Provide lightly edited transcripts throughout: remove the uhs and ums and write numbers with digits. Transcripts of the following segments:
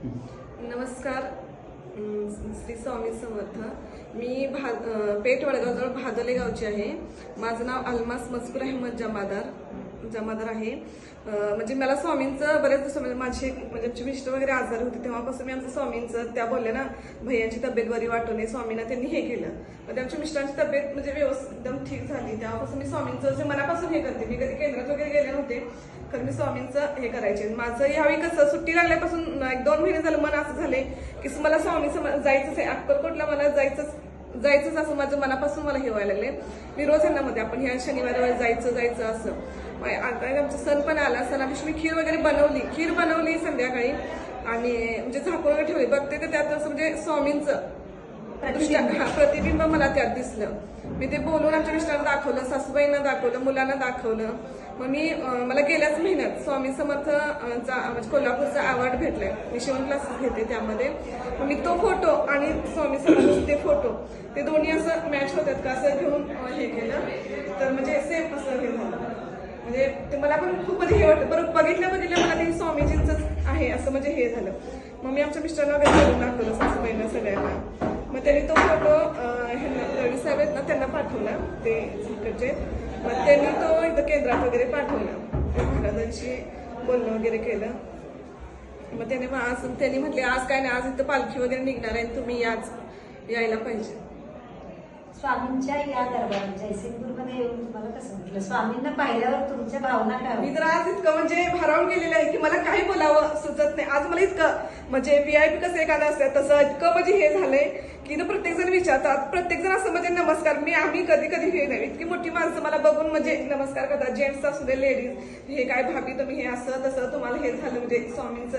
नमस्कार. श्री स्वामी समर्थ. मी पेठ वडगावजवळ भादोले गावची आहे. माझं नाव अल्मास मजकूर अहमद जमादार आहे. म्हणजे मला स्वामींचं बरेच दिवस माझे म्हणजे मिस्टर वगैरे आजारी होते तेव्हापासून मी आमचं स्वामींचं त्या बोलल्या ना भैयांची तब्येत बरी वाटू नये स्वामींना त्यांनी हे केलं. मग आमच्या मिस्टरांची तब्येत म्हणजे व्यवस्थित एकदम ठीक झाली. तेव्हापासून मी स्वामींचं जे मनापासून हे करते. मी कधी केंद्रात वगैरे गेले नव्हते तर मी स्वामींचं हे करायचे. माझं यावेळी कसं सुट्टी लागल्यापासून 1-2 महिने झालं मन असं झाले की मला स्वामींचं जायचंच आहे. अक्कलकोटला मला जायचंच असं माझं मनापासून मला हे व्हायला लागले. मी रोज यांना मध्ये आपण ह्या शनिवारी जायचं असं. आता आमचा सण पण आला. सणादिवशी मी खीर बनवली संध्याकाळी आणि म्हणजे झाकून वगैरे ठेवली. बघते तर त्यात असं म्हणजे स्वामींचं प्रतिबिंब मला त्यात दिसलं. मी ते बोलून आमच्या मिस्टरांना दाखवलं, सासूबाईंना दाखवलं, मुलांना दाखवलं. मग मला गेल्याच महिन्यात स्वामी समर्थ म्हणजे कोल्हापूरचा अवॉर्ड भेटलाय. मी शिवण क्लासेस घेते त्यामध्ये. मी तो फोटो आणि स्वामी समर्थ ते फोटो ते दोन्ही असं मॅच होतात का असं घेऊन हे केलं तर म्हणजे सेम असं हे झालं. म्हणजे ते मला पण खूप म्हणजे हे वाटतं. बरोबर बघितल्या मला ते स्वामीजींचंच आहे असं म्हणजे हे झालं. मग मी आमच्या मिस्टरांना वगैरे बोलून दाखवलं, सासूबाईंना सगळ्यांना. मग त्यांनी तो फोटो रवी साहेब आहेत ना त्यांना पाठवला ते तिकडचे. मग त्यांनी तो इथं केंद्रात वगैरे पाठवला. महाराजांशी बोलणं वगैरे केलं. मग त्यांनी म्हटले आज काय नाही, आज इथं पालखी वगैरे निघणार आहे, तुम्ही यायला पाहिजे. स्वामींच्या या दरबारात जयसिंगपूरमध्ये येऊन तुम्हाला कसं म्हटलं? स्वामींना पाहिल्यावर तुमच्या भावना काय? मी तर आज इतकं म्हणजे भारावून गेलेलं आहे की मला काही बोलावं सुचत नाही. आज मला इतकं म्हणजे VIP कसं एखादं असतं तसं इतकं म्हणजे हे झालंय की प्रत्येक जण विचारतात. प्रत्येक जण असं म्हणजे नमस्कार. आम्ही कधी हे नाही. इतकी मोठी माणसं मला बघून म्हणजे नमस्कार करतात. जेंट्स असू दे, लेडीज. हे काय भाभी तुम्ही हे असं तसं तुम्हाला हे झालं म्हणजे स्वामींचं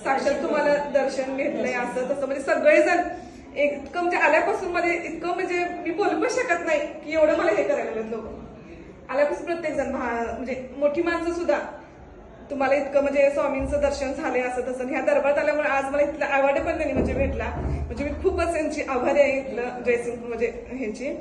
साक्षात तुम्हाला दर्शन घेतलंय असं तसं म्हणजे सगळेजण इतकं म्हणजे आल्यापासून मध्ये इतकं म्हणजे मी बोलू पण शकत नाही की एवढं मला हे करायला लागलं. लोक आल्यापासून प्रत्येक जण म्हणजे मोठी माणसं सुद्धा तुम्हाला इतकं म्हणजे स्वामींचं दर्शन झालंय असं तसं. ह्या दरबारात आल्यामुळे आज मला इथला अवॉर्ड पण त्यांनी म्हणजे भेटला. म्हणजे मी खूपच त्यांची आभारी आहे इथलं जयसिंगपूर म्हणजे ह्याची.